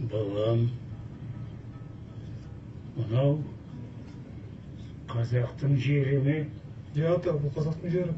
Балам, мынау қазақтың жері ме? Иә, ата, бұл қазақтың жері.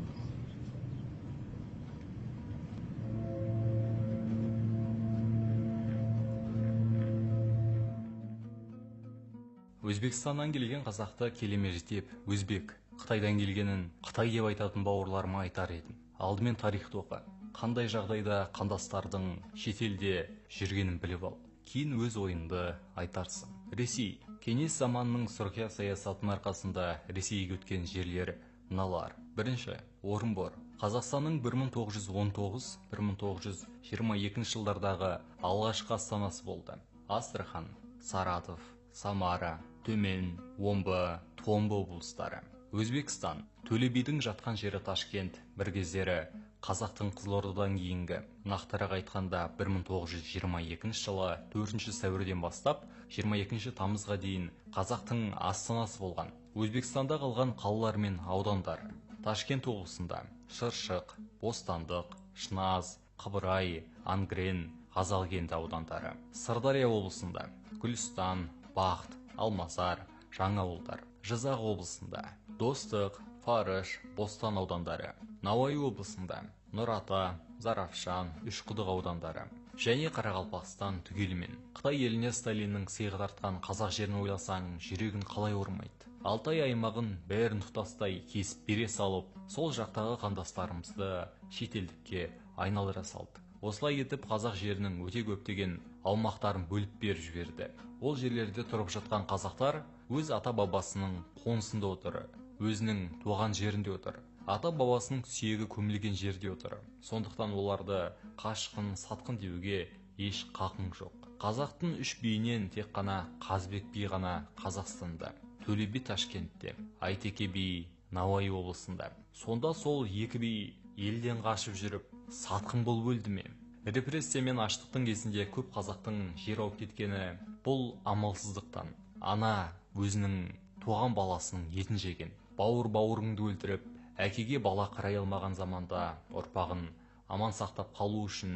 Өзбекстаннан келген қазақты келеме жетеп, өзбек, Қытайдан келгенін Қытай деп айтатын бауырларыма айтар едім. Алдымен тарихты оқы. Қандай жағдайда қандастардың шетелде жүргенін біліп ал. Кейін өз ойынды айтарсың. Ресей. Кеңес заманының сұрқия саясатының арқасында Ресейге өткен жерлері мыналар. Бірінші, Орынбор. Қазақстанның 1919-1922 жылдардағы алғашқы астанасы болды. Астрахан, Саратов, Самара, Төмен, Омбы, Томбы облыстары. Өзбекстан. Төле бидің жатқан жері Ташкент. Бір кездері қазақтың Қызылордадан кейінгі, нақтырақ айтқанда 1922 жылы 4 сәуірден бастап 22 тамызға дейін қазақтың астанасы болған. Өзбекстанда қалған қалалар мен аудандар. Ташкент облысында Шыршық, Бостандық, Шыназ, Қыбырай, Ангрен, Қазалкент аудандары. Сырдария облысында Гүлстан, Бақт, Алмазар, Жаңауылдар. Жызақ облысында Достық, Фарыш, Бостан аудандары. Науаи облысында Нұрата, Заравшан, Үшқұдық аудандары. Және Қарақалпақстан түгелімен. Қытай еліне Сталиннің сыйға тартқан қазақ жерін ойласаң, жүрегің қалай ормайды. Алтай аймағын бәрін тұтастай кесіп бере салып, сол жақтағы қандастарымызды шетелдікке айналдыра салды. Осылай етіп қазақ жерінің өте көптеген аумақтарын бөліп беріп жіберді. Ол жерлерде тұрып жатқан қазақтар өз ата-бабасының қонысында отыр, өзінің туған жерінде отыр. Ата-бабасының сүйегі көмілген жерде отыр. Сондықтан оларды қашқын, сатқын деуге еш қақың жоқ. Қазақтың үш биінен тек қана Қазбек би ғана Қазақстанда. Төле би Ташкентте, Айтеке би Науаи облысында. Сонда сол екі би елден қашып жүріп, сатқын болып өлді ме? Репрессия мен аштықтың кезінде көп қазақтың жер ауып кеткені бұл амалсыздықтан. Ана өзінің туған баласының етін жеген. Бауырыңды өлтіріп, әкеге бала қарай алмаған заманда ұрпағын аман сақтап қалу үшін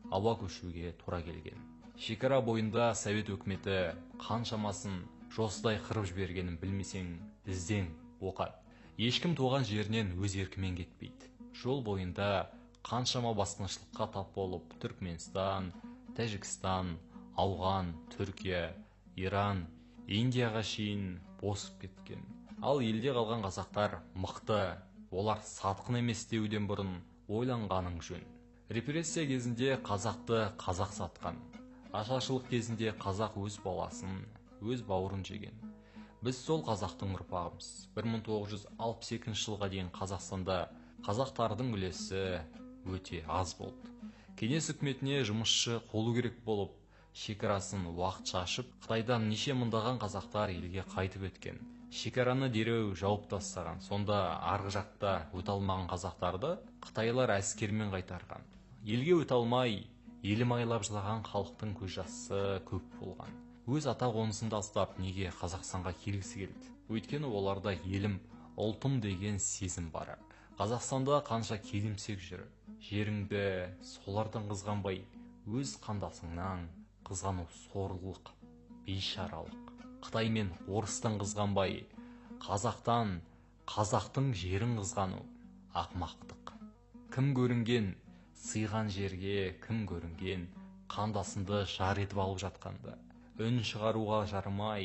ауа көшуге тура келген. Шекара бойында Совет өкіметі қаншамасын жосыдай қырып жібергенін білмесең, ізден, оқы. Ешкім туған жерінен өз еркімен кетпейді. Жол бойында қаншама басқыншылыққа тап болып, Түркменстан, Тәжікстан, Ауған, Түркия, Иран, Индияға шейін босып кеткен. Ал елде қалған қазақтар мықты, олар сатқын емес деуден бұрын ойланғаның жөн. Репрессия кезінде қазақты қазақ сатқан. Ашаршылық кезінде қазақ өз баласын, өз бауырын жеген. Біз сол қазақтың ұрпағымыз. 1962 жылға дейін Қазақстанда қазақтардың үлесі өте аз болды. Кеңес үкіметіне жұмысшы қолу керек болып, шекарасын уақытша ашып, Қытайдан неше мыңдаған қазақтар елге қайтып өткен. Шекараны дереу жауып тастаған. Сонда арғы жақта өте алмаған қазақтарды қытайлар әскермен қайтарған. Елге өте алмай, елім айлап жылаған халықтың көз жасы көп болған. Өз ата қонысын тастап неге Қазақстанға келгісі келді? Өйткені оларда елім, ұлтым деген сезім бар. Қазақстанда қанша келімсек жүр. Жеріңді солардан қызғанбай, өз қандасыңнан қызғану сорлылық, бейшаралық. Қытай мен орыстан қызғанбай, қазақтан қазақтың жерін қызғану ақымақтық. Кім көрінген сыйған жерге, кім көрінген қандасынды жар етіп алып жатқанды. Үн шығаруға жарымай,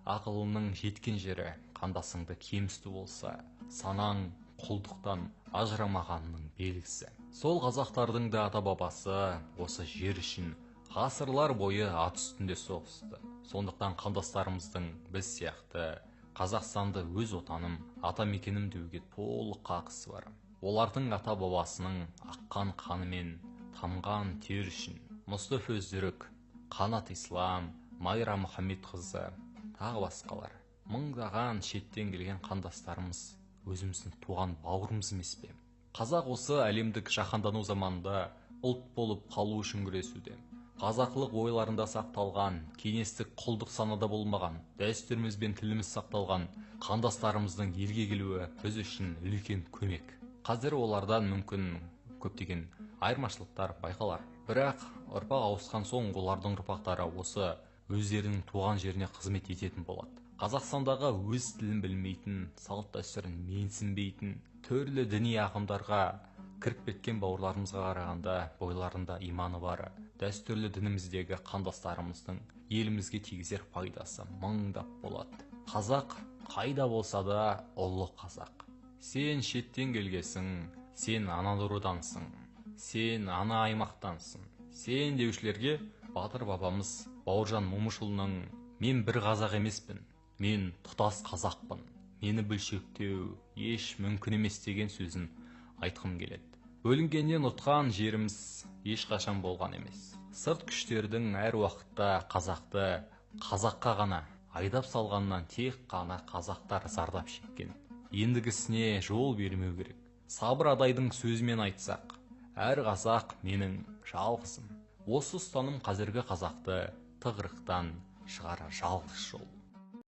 ақылының жеткен жері қандасыңды кемсіту болса, санаң құлдықтан ажырамағанның белгісі. Сол қазақтардың да ата-бабасы осы жер үшін ғасырлар бойы ат үстінде соғысты. Сондықтан қандастарымыздың біз сияқты Қазақстанды өз отаным, ата мекенім деуге толық қақысы бар. Олардың ата-бабасының аққан қанымен тамған тер үшін Мұстафа Өзтүрік, Қанат Ислам, Майра Мұхаммедқызы, тағы басқалар. Мыңдаған шеттен келген қандастарымыз өзіміздің туған бауырымыз емес пе? Қазақ осы әлемдік жаһандану заманында ұлт болып қалу үшін күресуде. Қазақылық ойларында сақталған, кеңестік құлдық санада болмаған, дәстүріміз бен тіліміз сақталған қандастарымыздың елге келуі біз үшін үлкен көмек. Қазір олардан мүмкін көптеген айырмашылықтар байқалар. Бірақ ұрпақ ауысқан соң олардың ұрпақтары осы өздерінің туған жеріне қызмет ететін болады. Қазақстандағы өз тілін білмейтін, салт дәстүрін менсінбейтін, түрлі діни ағымдарға кіріп кеткен бауырларымызға қарағанда бойларында иманы бары, дәстүрлі дініміздегі қандастарымыздың елімізге тигізер пайдасы мыңдап болады. Қазақ қайда болса да ұлы қазақ. Сен шеттен келгесің, сен анадырудансың, сен ана аймақтансың. Сен деушілерге Батыр бабамыз Бауыржан Момышұлының «Мен бір қазақ емеспін, мен тұтас қазақпын, мені бөлшектеу еш мүмкін емес» деген сөзін айтқым келеді. Бөлінгеннен ұтқан жеріміз ешқашан болған емес. Сырт күштердің әр уақытта қазақты қазаққа ғана айдап салғаннан тек қана қазақтар зардап шеккен. Ендігісіне жол бермеу керек. Сабыр Адайдың сөзімен айтсақ, әр қазақ менің жалғызым. Осы ұстаным қазіргі қазақты тығырықтан шығарар жалғыз жол.